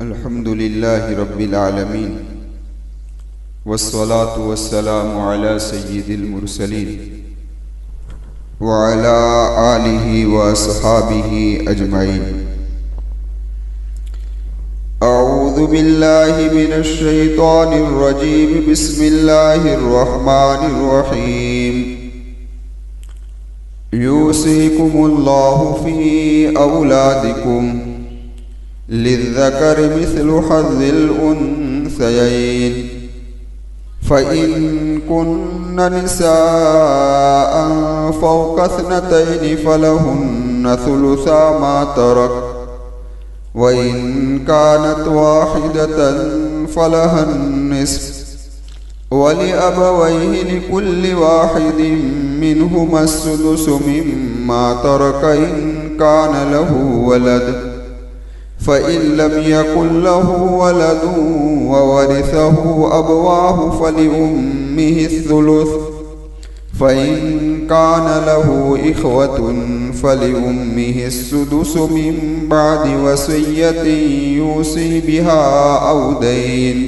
अल्हम्दुलिल्लाहि रब्बिल आलमीन वस्सलातु वस्सलामु अला सय्यिदिल मुरसलीन व अला आलिहि व अस्हाबिहि अजमईन। अऊज़ु बिल्लाहि मिनश शैतानिर रजीम। बिस्मिल्लाहिर रहमानिर रहीम। यूसिकुमुल्लाहु फी औलादिकुम लिज़्ज़करि मिस्लु हज़्ज़िल उन्सयैन फ़इन कुन्न निसाअन फ़ौक़ इस्नतैनि फ़लहुन्न सुलुसा मा तरक व इन कानत वाहिदतन फ़लहन निस्फ़ु व लिअबवैहि लिकुल्लि वाहिदिन मिन्हुमा अस्सुदुसु मिम्मा तरक इन कान लहु वलद फ़इन लम यकुन लहु वलदुन व वरिसहु अबवाहु फ़लिउम्मिहि अस्सुलुस फ़इन कान लहु इख़्वतुन फ़लिउम्मिहि अस्सुदुसु मिन बअदि वसिय्यतिन यूसी बिहा औ दैन।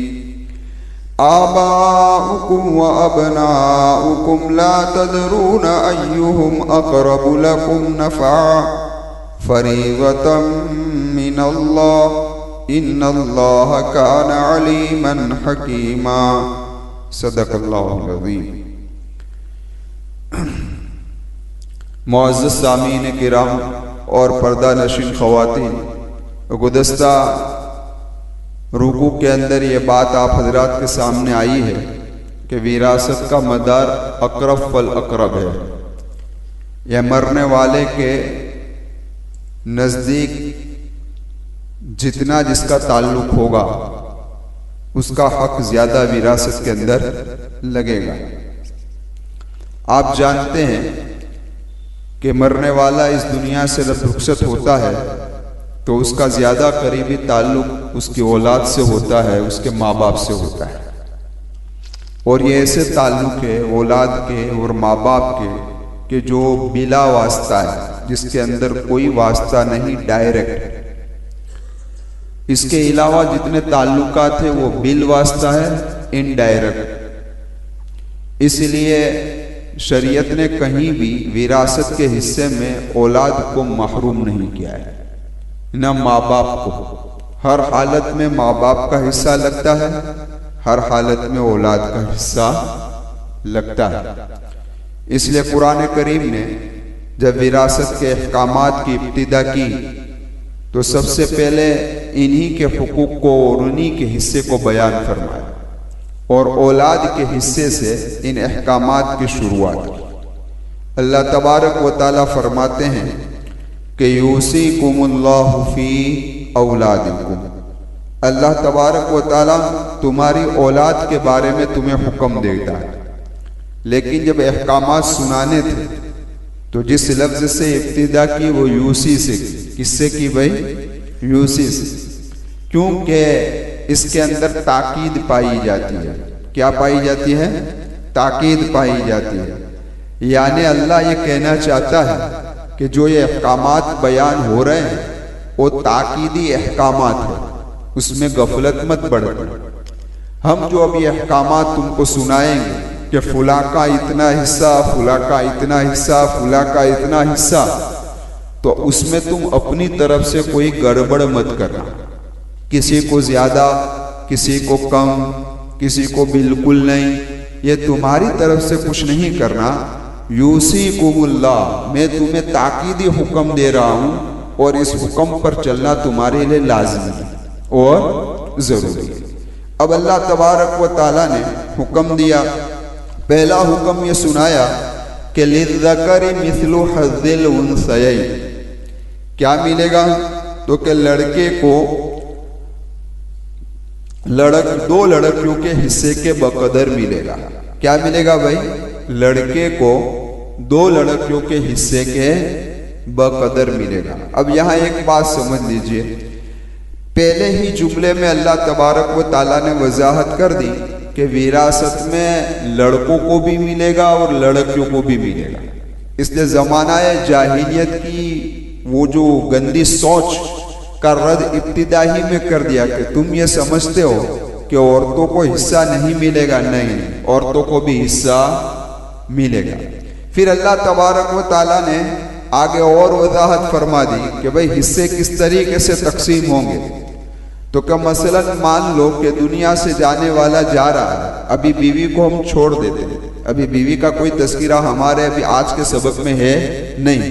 आबाउकुम व अबनाउकुम ला तदरून अय्युहुम अक़रबु लकुम नफ़अ फ़रीज़तम मिनल्लाह इन्नल्लाह कान अलीमन हकीमा। सदक़ल्लाहुल अज़ीम। मुअज़्ज़ज़ सामीन किराम और पर्दा नशीन ख़वातीन, गुज़श्ता रुकू के अंदर ये बात आप हजरात के सामने आई है कि विरासत का मदार अक़रब फल अक़रब है। यह मरने वाले के नज़दीक जितना जिसका ताल्लुक होगा उसका हक ज़्यादा विरासत के अंदर लगेगा। आप जानते हैं कि मरने वाला इस दुनिया से जब रुखसत होता है तो उसका ज़्यादा करीबी ताल्लुक उसकी औलाद से होता है, उसके माँ बाप से होता है। और ये ऐसे ताल्लुक है औलाद के और माँ बाप के कि जो बिला वास्ता है, जिसके अंदर कोई वास्ता नहीं, डायरेक्ट। इसके अलावा जितने ताल्लुकात है वो बिल वास्ता है, इनडायरेक्ट। इसलिए शरीयत ने कहीं भी विरासत के हिस्से में औलाद को महरूम नहीं किया है, न माँ बाप को। हर हालत में माँ बाप का हिस्सा लगता है, हर हालत में औलाद का हिस्सा लगता है। इसलिए कुरान करीम ने जब विरासत के अहकामात की इब्तिदा की तो सबसे पहले इन्हीं के हुकूक को और उन्हीं के हिस्से को बयान फरमाया और औलाद के हिस्से से इन अहकामात की शुरुआत की। अल्लाह तबारक व तआला फरमाते हैं कि यूसीकुमुल्लाहु फी औलादिकुम। अल्लाह तबारक व तआला तुम्हारी औलाद के बारे में तुम्हें हुक्म देता है। लेकिन जब अहकामात सुनाने थे तो जिस लफ्ज़ से इब्तिदा की वो यूसी से। किससे की भाई? यूसी से। क्योंकि इसके अंदर ताकीद पाई जाती है। क्या पाई जाती है? ताकीद पाई जाती है। यानी अल्लाह ये कहना चाहता है कि जो ये अहकामात बयान हो रहे हैं वो ताकीदी अहकामात है, उसमें गफलत मत बरतो। हम जो अब ये अहकामात तुमको सुनाएंगे कि फुला का इतना हिस्सा, फुला का इतना हिस्सा, फुला का इतना हिस्सा, तो उसमें तुम अपनी तरफ से कोई गड़बड़ मत करना। किसी को ज्यादा, किसी को कम, किसी को बिल्कुल नहीं, ये तुम्हारी तरफ से कुछ नहीं करना। यूसीकुमुल्लाह, मैं तुम्हें ताकीदी हुक्म दे रहा हूँ और इस हुक्म पर चलना तुम्हारे लिए लाज़िमी है और जरूरी है। अब अल्लाह तबारक व तआला ने हुक्म दिया। पहला हुक्म ये सुनाया कि लिज़्ज़करि मिस्लु हज़्ज़िल उन्सयैन। क्या मिलेगा? तो कि लड़के को दो लड़कियों के हिस्से के बकदर मिलेगा। क्या मिलेगा भाई? लड़के को दो लड़कियों के हिस्से के बकदर मिलेगा। अब यहाँ एक बात समझ लीजिए, पहले ही जुमले में अल्लाह तबारक व तआला ने वजाहत कर दी कि विरासत में लड़कों को भी मिलेगा और लड़कियों को भी मिलेगा। इसलिए ज़माना जाहिलियत की वो जो गंदी सोच का रद्द इब्तिदाई में कर दिया कि तुम ये समझते हो कि औरतों को हिस्सा नहीं मिलेगा। नहीं, औरतों को भी हिस्सा मिलेगा। फिर अल्लाह तबारक व ताला ने आगे और वजाहत फरमा दी कि भाई हिस्से किस तरीके से तकसीम होंगे। तो क्या मसलन मान लो कि दुनिया से जाने वाला जा रहा है, अभी बीवी को हम छोड़ देते हैं, अभी बीवी का कोई तस्कीरा हमारे अभी आज के सबक में है नहीं,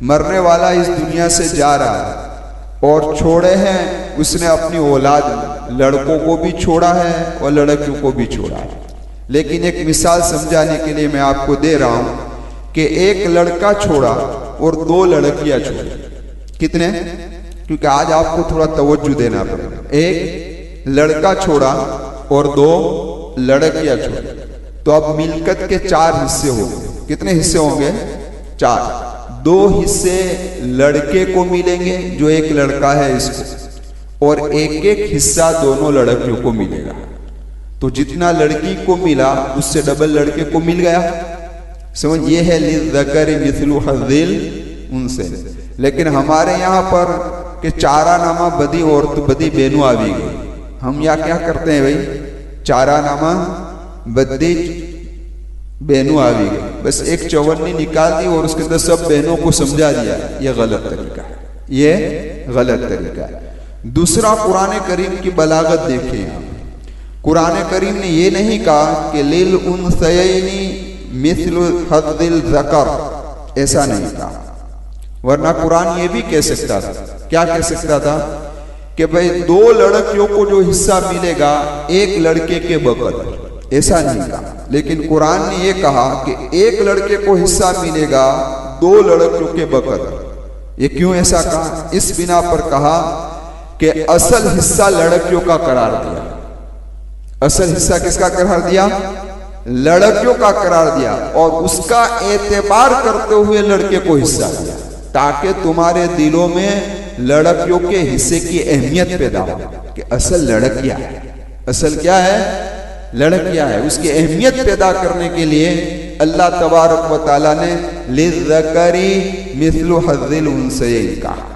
मरने वाला इस दुनिया से जा रहा है और छोड़े हैं उसने अपनी औलाद, लड़कों को भी छोड़ा है और लड़कियों को भी छोड़ा है। लेकिन एक मिसाल समझाने के लिए मैं आपको दे रहा हूं कि एक लड़का छोड़ा और 2 लड़कियां छोड़ी। कितने? क्योंकि आज आपको थोड़ा तवज्जो देना पड़ेगा। एक लड़का छोड़ा और 2 लड़कियां छोड़ी, तो अब मिलकत के 4 हिस्से होंगे। कितने हिस्से होंगे? 4। 2 हिस्से लड़के को मिलेंगे जो एक लड़का है इसको, और एक एक हिस्सा दोनों लड़कियों को मिलेगा। तो जितना लड़की को मिला उससे डबल लड़के को मिल गया। समझ ये है लिज़्ज़करि मिस्लु हज़्ज़िल उन्सयैन। लेकिन हमारे यहाँ पर के चारा नामा बदी औरत बदी बेनू आ गई। हम यहाँ क्या करते हैं भाई? चारा नामा बदी बहनों आ गई, बस एक चौवन्नी निकाल दी और उसके अंदर सब बहनों को समझा दिया। ये गलत तरीका है, ये गलत तरीका है। दूसरा, कुरान करीम की बलागत देखें आप। कुरान करीम ने ये नहीं कहा कि लिल उन्सयैनी मिस्लु हज़्ज़िल ज़कर, ऐसा नहीं कहा। वरना कुरान ये भी कह सकता था, क्या कह सकता था कि भाई 2 लड़कियों को जो हिस्सा मिलेगा एक लड़के के बकदर, ऐसा नहीं कहा। लेकिन कुरान ने यह कहा कि एक लड़के को हिस्सा मिलेगा 2 लड़कियों के बकदर। ये क्यों ऐसा कहा? इस बिना पर कहा कि असल हिस्सा लड़कियों का करार दिया। असल हिस्सा किसका करार दिया? लड़कियों का करार दिया, और उसका एतबार करते हुए लड़के को हिस्सा दिया, ताकि तुम्हारे दिलों में लड़कियों के हिस्से की अहमियत पैदा हो कि असल लड़कियां है। असल क्या है? लड़कियां है। उसकी अहमियत पैदा करने के लिए अल्लाह तबारक व ताला ने लिज़्ज़करि मिस्लु हज़्ज़िल उन्सयैन कहा।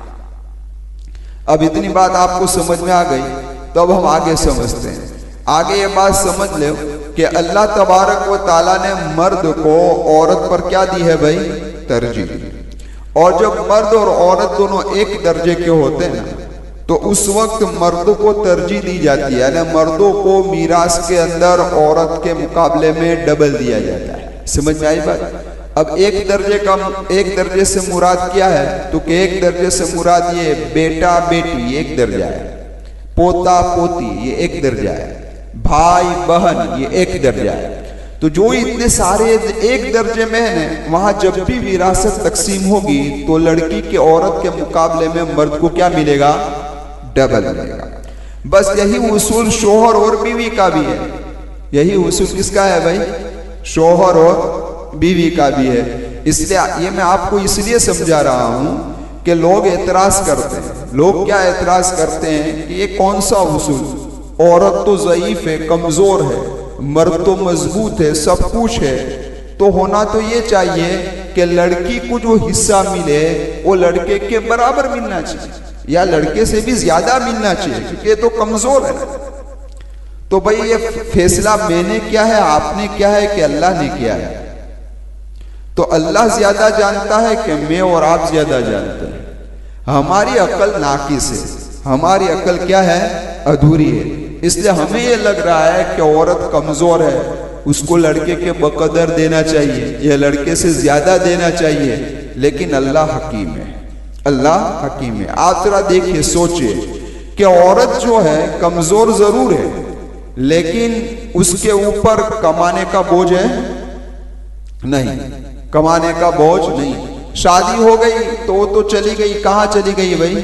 अब इतनी बात आपको समझ में आ गई, तो अब हम आगे समझते हैं। आगे ये बात समझ लो कि अल्लाह तबारक व ताला ने मर्द को औरत पर क्या दी है भाई? तरजीह। और जब मर्द और औरत दोनों एक दर्जे के होते हैं तो उस वक्त मर्दों को तरजीह दी जाती है, यानी मर्दों को मीरास के अंदर औरत के मुकाबले में डबल दिया जाता है। समझ में आई बात? अब एक दर्जे से मुराद क्या है? तो कि एक दर्जे से मुराद ये बेटा बेटी एक दर्जा है, पोता पोती ये एक दर्जा है, भाई बहन ये एक दर्जा है। तो जो इतने सारे एक दर्जे में है, वहां जब भी विरासत तकसीम होगी तो लड़की के औरत के मुकाबले में मर्द को क्या मिलेगा? डबल मिलेगा। बस यही उसूल शोहर और बीवी का भी है। यही उसूल किसका है भाई? शोहर और बीवी का भी है। इसलिए ये मैं आपको इसलिए समझा रहा हूं कि लोग एतराज करते हैं। लोग क्या एतराज करते हैं कि ये कौन सा उसूल? औरत तो ज़ईफ है, कमजोर है, मर्द तो मजबूत है, सब कुछ है। तो होना तो ये चाहिए कि लड़की को जो हिस्सा मिले वो लड़के के बराबर मिलना चाहिए, या लड़के से भी ज्यादा मिलना चाहिए, क्योंकि ये तो कमजोर है। तो भाई ये फैसला मैंने क्या है, आपने क्या है कि अल्लाह ने किया है? तो अल्लाह ज्यादा जानता है कि मैं और आप ज्यादा जानते हैं? हमारी अकल नाकिस है, हमारी अकल क्या है? अधूरी है। इसलिए हमें ये लग रहा है कि औरत कमजोर है, उसको लड़के के बकदर देना चाहिए या लड़के से ज्यादा देना चाहिए। लेकिन अल्लाह हकीम है, अल्लाह हकीम है। आप जरा देखिए, सोचिए कि औरत जो है कमजोर जरूर है, लेकिन उसके ऊपर कमाने का बोझ है नहीं, कमाने का बोझ नहीं। शादी हो गई तो वो तो चली गई, कहाँ चली गई भाई?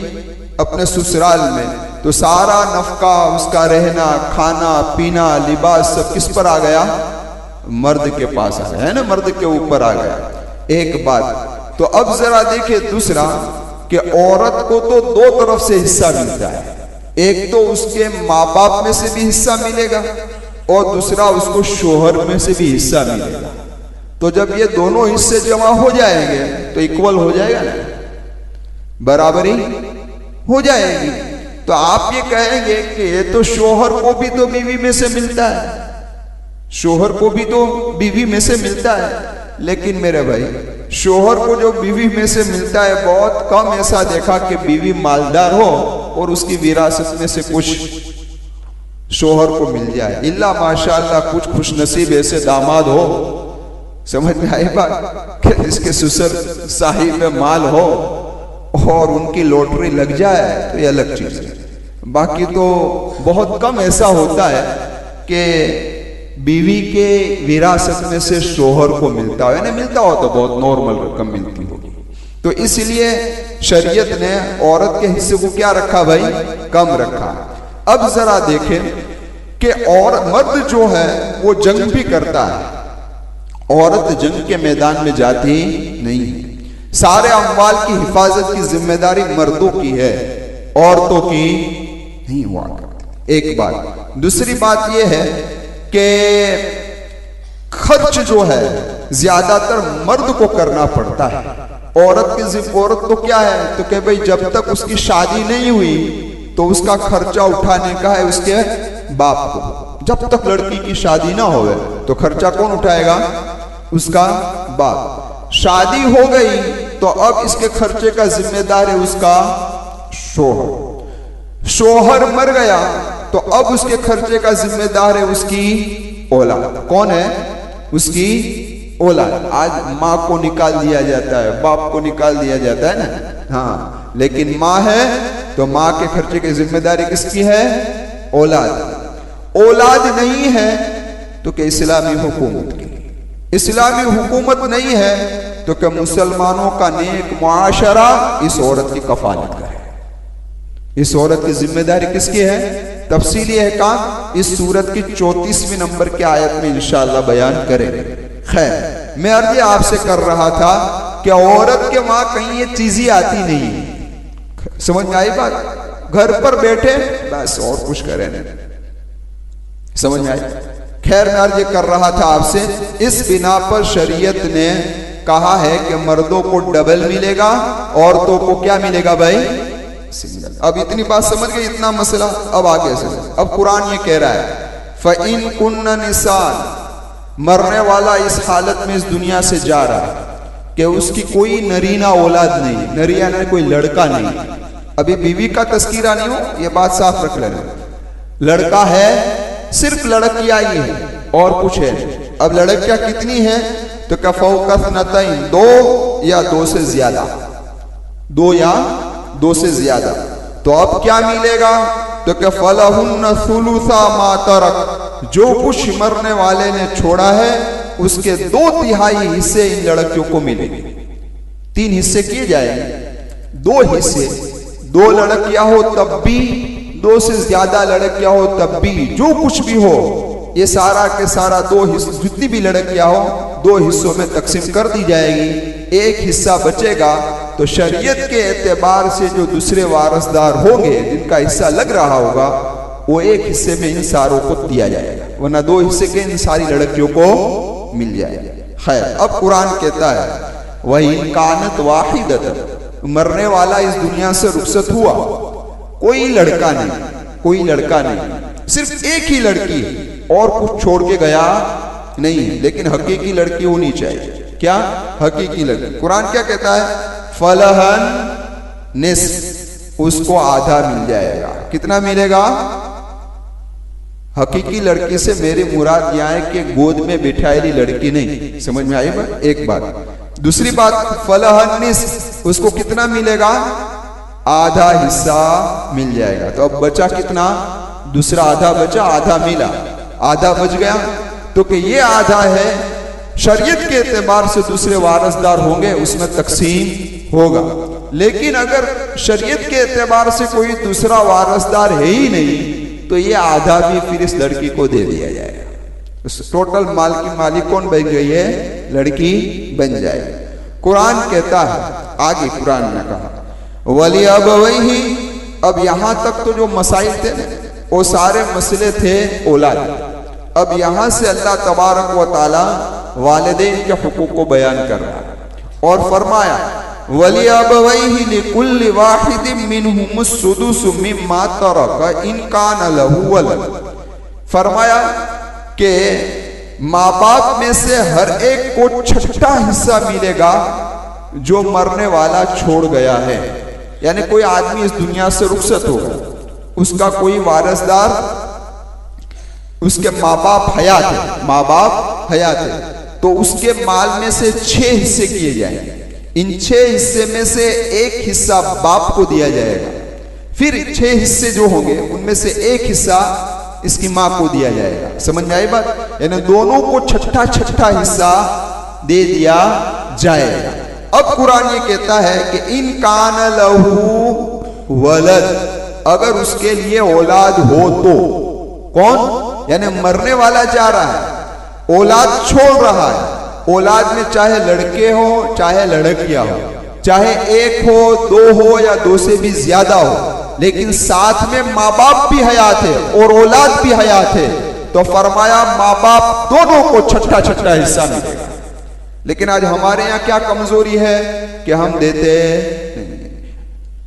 अपने ससुराल में। तो सारा नफका, उसका रहना, खाना पीना, लिबास सब किस पर आ गया? मर्द के पास आ गया, है ना, मर्द के ऊपर आ गया। एक बात। तो अब जरा देखिए दूसरा कि औरत को तो 2 तरफ से हिस्सा मिलता है। एक तो उसके माँ बाप में से भी हिस्सा मिलेगा और दूसरा उसको शोहर में से भी हिस्सा मिलेगा। तो जब ये दोनों हिस्से जमा हो जाएंगे तो इक्वल हो जाएगा ना, बराबरी हो जाएगी। तो आप ये कहेंगे कि ये तो शोहर को भी तो बीवी में से मिलता है, शोहर को भी तो बीवी में से मिलता है, लेकिन मेरे भाई शोहर को जो बीवी में से मिलता है बहुत कम ऐसा देखा कि बीवी मालदार हो और उसकी विरासत में से कुछ शोहर को मिल जाए। इल्ला माशाअल्लाह कुछ खुशनसीब ऐसे दामाद हो, समझ में आई बात, कि जिसके ससुर साहिब में माल हो और उनकी लॉटरी लग जाए तो ये अलग चीज है। बाकी तो बहुत कम ऐसा होता है कि बीवी के विरासत में से शोहर को मिलता है, नहीं मिलता हो तो बहुत नॉर्मल रकम मिलती होगी। तो इसलिए शरीयत ने औरत के हिस्से को क्या रखा भाई, कम रखा। अब जरा देखें कि और मर्द जो है वो जंग भी करता है, औरत जंग के मैदान में जाती नहीं है। सारे अमवाल की हिफाजत की जिम्मेदारी मर्दों की है, औरतों की नहीं हुआ करती। एक बात। दूसरी बात यह है कि खर्च जो है ज्यादातर मर्द को करना पड़ता है। औरत तो क्या है, तो कि भाई जब तक उसकी शादी नहीं हुई तो उसका खर्चा उठाने का है उसके बाप को। जब तक लड़की की शादी ना हो तो खर्चा कौन उठाएगा, उसका बाप। शादी हो गई तो अब इसके खर्चे का जिम्मेदार है उसका शोहर। शोहर मर गया तो अब उसके खर्चे का जिम्मेदार है उसकी औलाद। कौन है, उसकी औलाद। आज माँ को निकाल दिया जाता है, बाप को निकाल दिया जाता है ना, हाँ, लेकिन माँ है तो माँ के खर्चे की जिम्मेदारी किसकी है, औलाद। औलाद नहीं है तो क्या इस्लामी हुकूमत की। इस्लामी हुकूमत नहीं है तो क्या मुसलमानों का नेक मुआशरा इस औरत की कफालत करे। इस औरत की जिम्मेदारी किसकी है, तफसीली अहकाम इस सूरत की 34वीं नंबर की आयत में इंशाअल्लाह बयान करेंगे। खैर, मैं अर्ज आपसे कर रहा था कि औरत के वहां कहीं ये चीजें आती नहीं, समझ में आई बात। घर पर बैठे बस और कुछ करें नहीं, समझ में आई। खैर, मैं अर्ज कर रहा था आपसे, इस बिना पर शरीयत ने कहा है कि मर्दों को डबल मिलेगा, औरतों को क्या मिलेगा भाई, सिंगल। अब इतनी बात समझ गए, इतना मसला। अब आगे से अब कुरान ये कह रहा है, फ़इन कुन्न निसान, मरने वाला इस हालत में इस दुनिया से जा रहा है कि उसकी कोई नरीना औलाद नहीं, नरिया नहीं, कोई लड़का नहीं। अभी बीवी का तस्कीरा नहीं हो, ये बात साफ रख लेना। लड़का है, सिर्फ लड़कियां ही है और कुछ है। अब लड़कियां कितनी है, तो क्या फौकसनतैन, 2 या 2 से ज्यादा, 2 या 2 से ज्यादा। तो अब क्या मिलेगा, तो क्या फलहुन्ना सुलुसा मा तरक, जो कुछ मरने वाले ने छोड़ा है उसके 2/3 हिस्से इन लड़कियों को मिलेंगे। 3 हिस्से किए जाएंगे, 2 हिस्से। 2 लड़कियां हो तब भी, 2 से ज्यादा लड़कियां हो तब भी, जो कुछ भी हो ये सारा के सारा 2 हिस्से, जितनी भी लड़कियां हो 2 हिस्सों में तकसीम कर दी जाएगी। एक हिस्सा बचेगा तो शरीयत के एतबार से जो दूसरे वारसदार होंगे जिनका हिस्सा लग रहा होगा वो एक हिस्से में इन सारों को दिया जाएगा, वरना 2 हिस्से के इन सारी लड़कियों को मिल जाएगा। खैर, अब कुरान कहता है वही कानत वाहिदत, मरने वाला इस दुनिया से रुखसत हुआ, कोई लड़का नहीं, कोई लड़का नहीं, सिर्फ एक ही लड़की और कुछ छोड़ के गया नहीं, लेकिन हकीकी लड़की होनी चाहिए। क्या, हकीकी लड़की। कुरान क्या कहता है, फलहन निस्फ, उसको आधा मिल जाएगा। कितना मिलेगा, हकीकी लड़की से मेरी मुराद यह है कि गोद में बिठाएली लड़की नहीं, समझ में आई बात। एक बात। दूसरी बात, फलहन निस्फ, उसको कितना मिलेगा, आधा हिस्सा मिल जाएगा। तो अब बचा कितना, दूसरा आधा बचा, आधा मिला, आधा बच गया। तो कि ये आधा है, शरीयत के एतबार से दूसरे वारसदार होंगे, उसमें तकसीम होगा। लेकिन अगर शरीयत के एतबार से कोई दूसरा वारसदार है ही नहीं तो ये आधा भी फिर इस लड़की को दे दिया जाएगा। टोटल माल की मालिक कौन बन गई है, लड़की बन जाएगी। कुरान कहता है आगे, कुरान ने कहा वली अब वही, अब यहां तक तो जो मसाइल थे वो सारे मसले थे औलाद। अब यहां से अल्लाह तबारक व ताला वालिदैन के हुकूक को बयान कर रहा है और फरमाया वली अबवैहि लिकुल्लि वाहिदिन मिनहुमुस सुदुसु मिम्मा तरक इन कान लहु वलद। फरमाया कि माँ बाप में से हर एक को छठा हिस्सा मिलेगा जो मरने वाला छोड़ गया है। यानी कोई आदमी इस दुनिया से रुखसत होगा, उसका कोई वारिसदार, उसके माँ बाप हयात है, माँ बाप हयात है, तो उसके माल में से 6 हिस्से किए जाएंगे। इन 6 हिस्से में से एक हिस्सा बाप को दिया जाएगा, फिर 6 हिस्से जो होंगे उनमें से एक हिस्सा इसकी माँ को दिया जाएगा। समझ में आई बात? यानी दोनों को छठा हिस्सा दे दिया जाएगा। अब कुरान ये कहता है कि इन कान लहू वलद, अगर उसके लिए औलाद हो तो। कौन? यानी मरने वाला जा रहा है, औलाद छोड़ रहा है। औलाद में चाहे लड़के हो चाहे लड़कियां हो, चाहे 1 हो 2 हो या 2 से भी ज्यादा हो, लेकिन साथ में माँ बाप भी हयात है और औलाद भी हयात है, तो फरमाया माँ बाप दोनों को छठा हिस्सा मिलेगा। लेकिन आज हमारे यहाँ क्या कमजोरी है कि हम देते नहीं।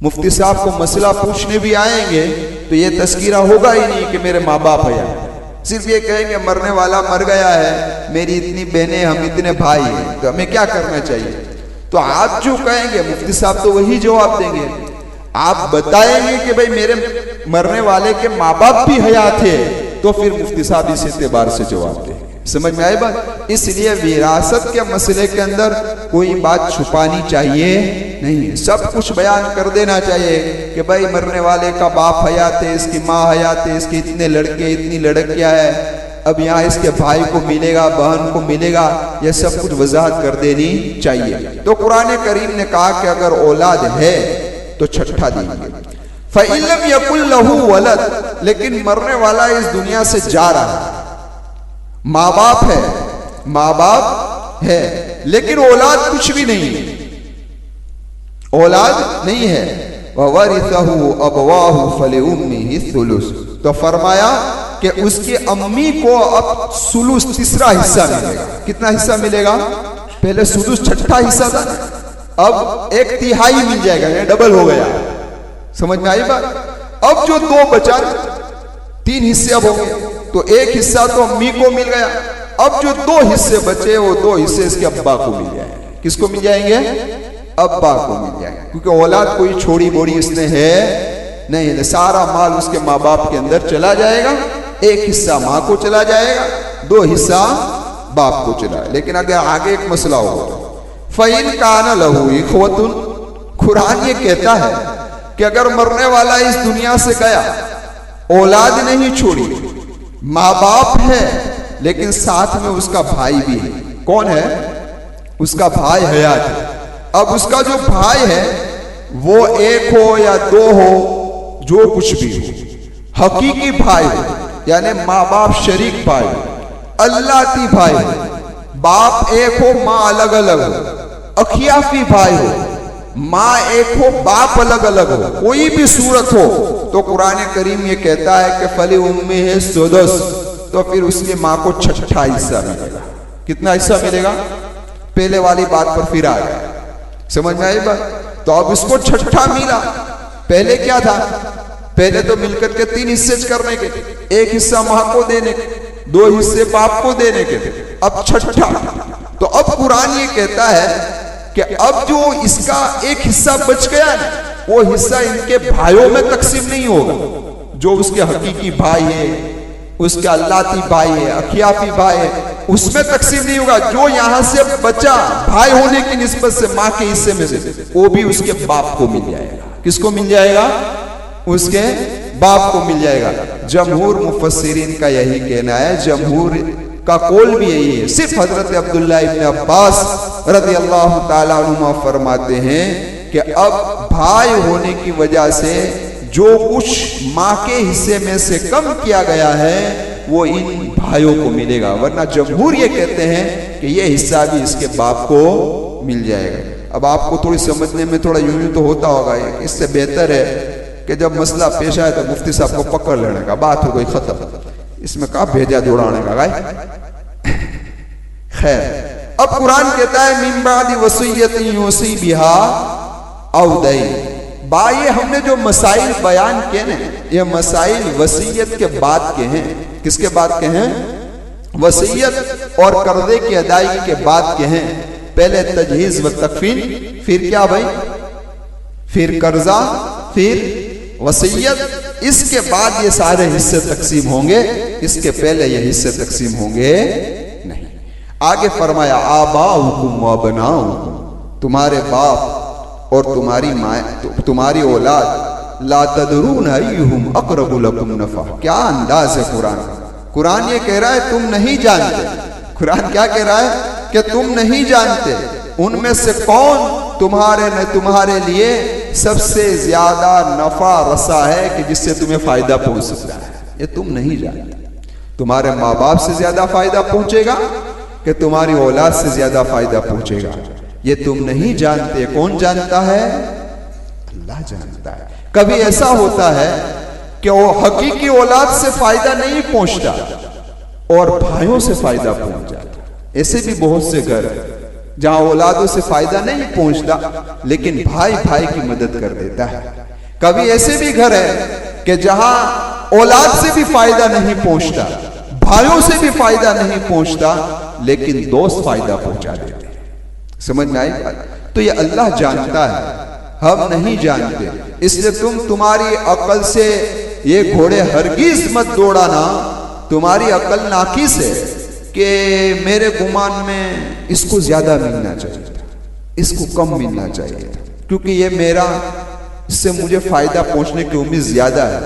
मुफ्ती साहब को मसला पूछने भी आएंगे तो ये तस्कीरा होगा ही नहीं कि मेरे माँ बाप हयात, सिर्फ ये कहेंगे मरने वाला मर गया है, मेरी इतनी बहनें, हम इतने भाई हैं, तो हमें क्या करना चाहिए? तो आप जो कहेंगे मुफ्ती साहब तो वही जवाब देंगे। आप बताएंगे कि भाई मेरे मरने वाले के माँ बाप भी हयात है, तो फिर मुफ्ती साहब इस एतबार से जवाब देंगे। समझ में आई बात? इसलिए विरासत के मसले के अंदर कोई बात छुपानी चाहिए नहीं, सब कुछ बयान कर देना चाहिए कि भाई मरने वाले का बाप हयात है, इसकी माँ हयात है, इसके इतने लड़के इतनी लड़कियां हैं, अब यहाँ इसके भाई को मिलेगा, बहन को मिलेगा, यह सब कुछ वजाहत कर देनी चाहिए। तो कुरान करीम ने कहा कि अगर औलाद है तो छठा देंगे। फ़इल्लम यकुल लहू वलद, लेकिन मरने वाला इस दुनिया से जा रहा है, माँ बाप है, माँ बाप है, लेकिन औलाद कुछ भी नहीं है, औलाद नहीं है। ववरिसहु अबवाहु फलिउम्मिहि सुलुस, तो फरमाया कि उसकी अम्मी को अब सुलुस, तीसरा हिस्सा मिलेगा। कितना हिस्सा मिलेगा? पहले सुलुस छठा हिस्सा था, अब 1/3 मिल जाएगा, डबल हो गया। समझ में आई बात? अब जो 2 बचा, 3 हिस्से अब हो गए, तो 1 हिस्सा तो अम्मी को मिल गया, अब जो 2 हिस्से बचे वो 2 हिस्से इसके अब्बा को मिल जाएंगे। किसको मिल जाएंगे? अब्बा को मिल जाएंगे, क्योंकि औलाद कोई छोड़ी बोड़ी इसने है नहीं, सारा माल उसके माँ बाप के अंदर चला जाएगा, 1 हिस्सा माँ को चला जाएगा, 2 हिस्सा बाप को चला। लेकिन अगर आगे एक मसला होगा, फ़इन कान लहू इख्वतुन, कुरान ये कहता है कि अगर मरने वाला इस दुनिया से गया, औलाद नहीं छोड़ी, माँ बाप है, लेकिन साथ में उसका भाई भी है। कौन है? उसका भाई हयात है। अब उसका जो भाई है वो 1 हो या 2 हो, जो कुछ भी हो, हकीकी भाई हो, यानी माँ बाप शरीक भाई, अल्लाती भाई हो, बाप 1 हो माँ अलग अलग हो, अखियाफी भाई हो, माँ 1 हो बाप अलग अलग हो, कोई भी सूरत हो, तो कुरान करीम ये कहता है कि फली उम्मी है सुदस, तो फिर उसकी माँ को छठा हिस्सा मिलेगा। कितना हिस्सा मिलेगा? पहले वाली बात पर फिर आ गया। समझ में आई बात? तो अब इसको छठा मिला। पहले क्या था? पहले तो मिलकर के 3 हिस्से करने के थे, 1 हिस्सा माँ को देने के, 2 हिस्से बाप को देने के थे, अब छठा। तो अब कुरान ये कहता है कि अब जो इसका 1 हिस्सा बच गया ना, वो हिस्सा इनके भाइयों में तकसीम नहीं होगा, जो उसके हकीकी भाई है, उसका अल्लाती भाई है, अखियाफी भाई है, उसमें तकसीम नहीं होगा। जो यहां से बचा भाई होने की निस्बत से मां के हिस्से में से, वो भी उसके बाप को मिल जाएगा। किसको मिल जाएगा? उसके बाप को मिल जाएगा। जमहूर मुफस्सिरीन का यही कहना है, जमहूर का कौल भी यही है। सिर्फ हजरत अब्दुल्लाह इब्न अब्बास रज़ियल्लाहु ताला अन्हुमा फरमाते हैं कि अब भाई होने की वजह से जो कुछ माँ के हिस्से में से कम किया गया है वो इन भाइयों को मिलेगा, वरना जमहूर ये कहते हैं कि ये हिस्सा भी इसके बाप को मिल जाएगा। अब आपको थोड़ी समझने में थोड़ा यूं तो होता होगा, इससे बेहतर है कि जब मसला पेश आए तो मुफ्ती साहब को पकड़ लेने का, बात हो गई खत्म, इसमें कहा भेजा दौड़ाने का गाय। खैर, अब कुरान कहता है मिन बादी वसीयतिन यूसी बिहा औ दैन। ये हमने जो मसाइल बयान किए ना, ये मसाइल वसीयत के बाद के हैं। किसके बाद के हैं? वसीयत और कर्जे की अदायगी के बाद के हैं। पहले तजहीज व तकफीन, फिर क्या भाई? फिर कर्जा, फिर वसीयत। इसके बाद ये सारे हिस्से तकसीम होंगे, इसके पहले ये हिस्से तकसीम होंगे नहीं। आगे फरमाया आबाउकुम व अबनाउकुम, तुम्हारे बाप और तुम्हारी माँ, तुम्हारी औलाद, ला तदरून अय्युहुम अक़रबु लकुम नफ़ा। क्या अंदाज है कुरान का। कुरान ये कह रहा है तुम नहीं जानते। कुरान क्या कह रहा है कि तुम नहीं जानते उनमें से कौन तुम्हारे लिए सबसे ज्यादा नफा रसा है कि जिससे तुम्हें फायदा पहुंच सकता है। ये तुम नहीं जानते। तुम्हारे माँ बाप से ज्यादा फायदा पहुंचेगा कि तुम्हारी औलाद से ज्यादा फायदा पहुंचेगा, ये तुम नहीं जानते। कौन जानता है? अल्लाह जानता है। कभी ऐसा होता है कि वो हकीकी औलाद से फायदा नहीं पहुंचता और भाइयों से फायदा पहुंच जाता। ऐसे भी बहुत से घर जहां औलादों से फायदा नहीं पहुंचता लेकिन भाई भाई की मदद कर देता है। कभी ऐसे भी घर है कि जहां औलाद से भी फायदा नहीं पहुंचता, भाइयों से भी फायदा नहीं पहुंचता, लेकिन दोस्त फायदा पहुंचा देते हैं। समझ में आई? तो ये अल्लाह जानता है, हम नहीं जानते। इसलिए तुम्हारी अकल से ये घोड़े हरगिज मत दौड़ाना। तुम्हारी अकल नाकिस है कि मेरे गुमान में इसको ज्यादा मिलना चाहिए था, इसको कम मिलना चाहिए था, क्योंकि ये मेरा, इससे मुझे फायदा पहुंचने की उम्मीद ज्यादा है।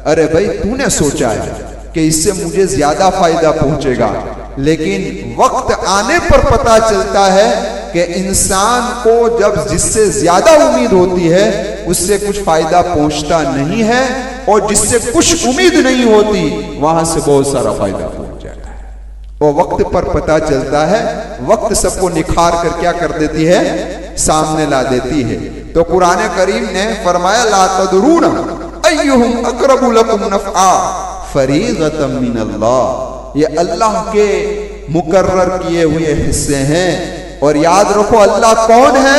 अरे भाई, तूने सोचा है कि इससे मुझे ज्यादा फायदा पहुंचेगा, लेकिन वक्त आने पर पता चलता है कि इंसान को जब जिससे ज्यादा उम्मीद होती है उससे कुछ फायदा पहुंचता नहीं है, और जिससे कुछ उम्मीद नहीं होती वहां से बहुत सारा फायदा पहुंच जाता है। और वक्त पर पता चलता है, वक्त सबको निखार कर क्या कर देती है? सामने ला देती है। तो कुरान करीम ने फरमाया ला तदरून अय्युहुम अक़रबु लकुम नफ़आ फरीज़तम मिनल्लाह। ये अल्लाह के मुकर्रर किए हुए हिस्से हैं। और याद रखो अल्लाह कौन है?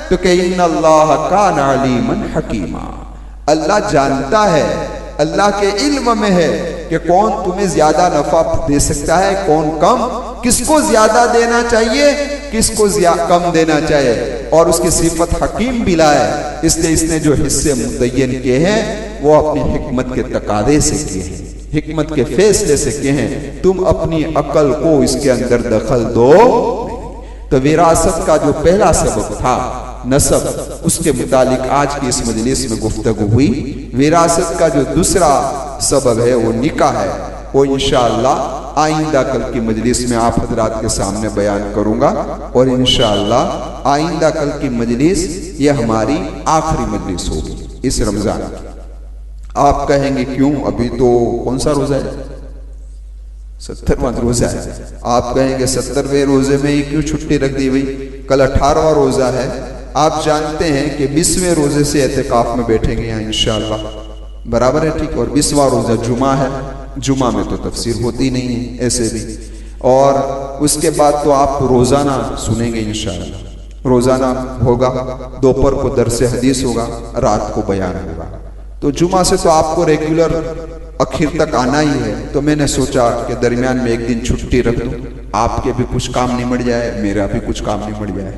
तो कि इन्नल्लाह कान अलीमन हकीमा। अल्लाह जानता है, अल्लाह के इल्म में है कि कौन तुम्हें ज्यादा नफा दे सकता है, कौन कम, किसको ज्यादा देना चाहिए, किसको कम देना चाहिए। और उसकी सिफत हकीम भी लाए, इसलिए इसने जो हिस्से मुतय्यन किए हैं वो अपनी हिकमत के तकादे से किए हैं, हिकमत के फैसले से किए हैं। तुम अपनी अकल को इसके अंदर दखल दो। तो विरासत का जो पहला सबक था नसब, उसके मुतालिक आज की इस मजलिस में गुफ्तगू हुई। विरासत का जो दूसरा सबब है वो निकाह है, वो इंशाअल्लाह आइंदा कल की मजलिस में आप हजरात के सामने बयान करूंगा। और इंशाअल्लाह आइंदा कल की मजलिस ये हमारी आखिरी मजलिस होगी इस रमजान की। आप कहेंगे क्यों, अभी तो कौन सा रोजा है? 70वां रोजा है। आप कहेंगे 70वें रोजे में ही क्यों छुट्टी रख दी भाई? कल 18वां रोजा है। आप जानते हैं कि 20वें रोजे से एहतिकाफ में बैठेंगे यहाँ इंशाअल्लाह, बराबर है, ठीक। और 20वां रोजा जुमा है, जुमा में तो तफसीर होती नहीं है ऐसे भी। और उसके बाद तो आप रोजाना सुनेंगे इंशाअल्लाह, रोजाना होगा, दोपहर को दरसे हदीस होगा, रात को बयान होगा। तो जुमा से तो आपको रेगुलर आखिर तक आना ही है। तो मैंने सोचा कि दरमियान में एक दिन छुट्टी रख दूं, आपके भी कुछ काम निमट जाए, मेरा भी कुछ काम निमट जाए।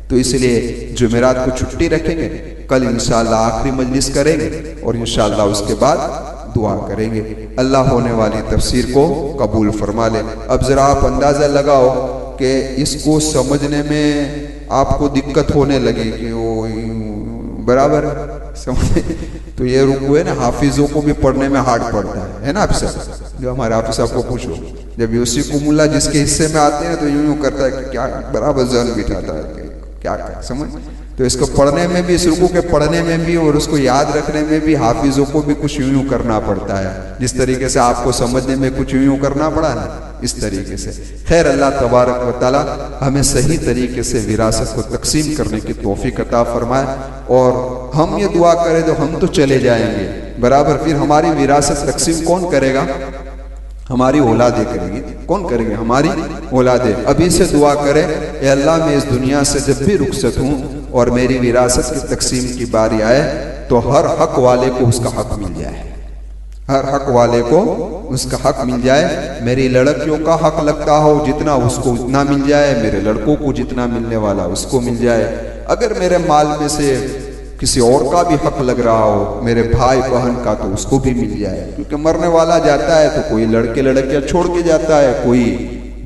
तो इसलिए जुमेरात को छुट्टी रखेंगे, कल इंशाअल्लाह आखिरी मजलिस करेंगे और इंशाअल्लाह उसके बाद दुआ करेंगे। अल्लाह होने वाली तफसीर को कबूल फरमा ले। अब जरा आप अंदाजा लगाओ कि इसको समझने में आपको दिक्कत होने लगी कि वो बराबर समझे। तो ये रुकू है ना, हाफिजों को भी पढ़ने में हार्ड पड़ता है ना। आप सब जो हमारे हाफिज साहब को पूछो, जब यूसी कुमुल्ला जिसके हिस्से में आते हैं तो यूं करता है कि क्या बराबर जहन बिठाता है, क्या समझ। तो इसको पढ़ने में भी, इस रुकू के पढ़ने में भी और उसको याद रखने में भी हाफिजों को भी कुछ यूं करना पड़ता है। जिस तरीके से आपको समझने में कुछ यूं करना पड़ा ना, इस तरीके से। खैर, अल्लाह तबारक व तआला हमें सही तरीके से विरासत को तकसीम करने की तौफीक अता फरमाए। और हम ये दुआ करें तो हम तो चले जाएंगे, बराबर फिर हमारी विरासत तकसीम कौन करेगा? हमारी औलादें करेंगी। कौन करेंगे? हमारी औलादें। अभी से दुआ करें, ए अल्लाह मैं इस दुनिया से जब भी रुखसत हूँ और मेरी विरासत की तकसीम की बारी आए तो हर हक वाले को उसका हक मिल जाए, हर हक वाले को उसका हक मिल जाए। मेरी लड़कियों का हक लगता हो जितना उसको उतना मिल जाए, मेरे लड़कों को जितना मिलने वाला उसको मिल जाए। अगर मेरे माल में से किसी और का भी हक लग रहा हो, मेरे भाई बहन का, तो उसको भी मिल जाए। क्योंकि मरने वाला जाता है तो कोई लड़के लड़कियां छोड़ के जाता है, कोई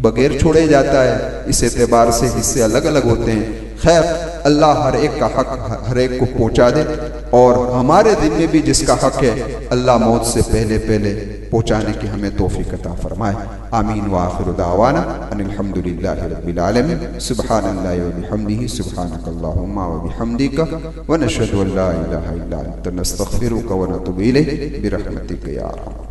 बगैर छोड़े जाता है। इस एतबार से हिस्से अलग अलग होते हैं। खैर, अल्लाह हर एक का हक हर एक को पहुंचा दे, और हमारे दिन में भी जिसका हक है अल्लाह मौत से पहले पहले पहुंचाने की हमें तौफीक अता फरमाए। आमीन व आखिरु दावाना अनिल हम्दुलिल्लाहि रब्बिल आलमीन। सुब्हानल्लाहि व बिहम्दिही, सुब्हानकल्लाहुम्मा व बिहम्दिका, व नशहदु अल्ला इलाहा इल्ला अंता नस्तगफिरुका व नतूबु इलैक बिरहमतिका या अरहम।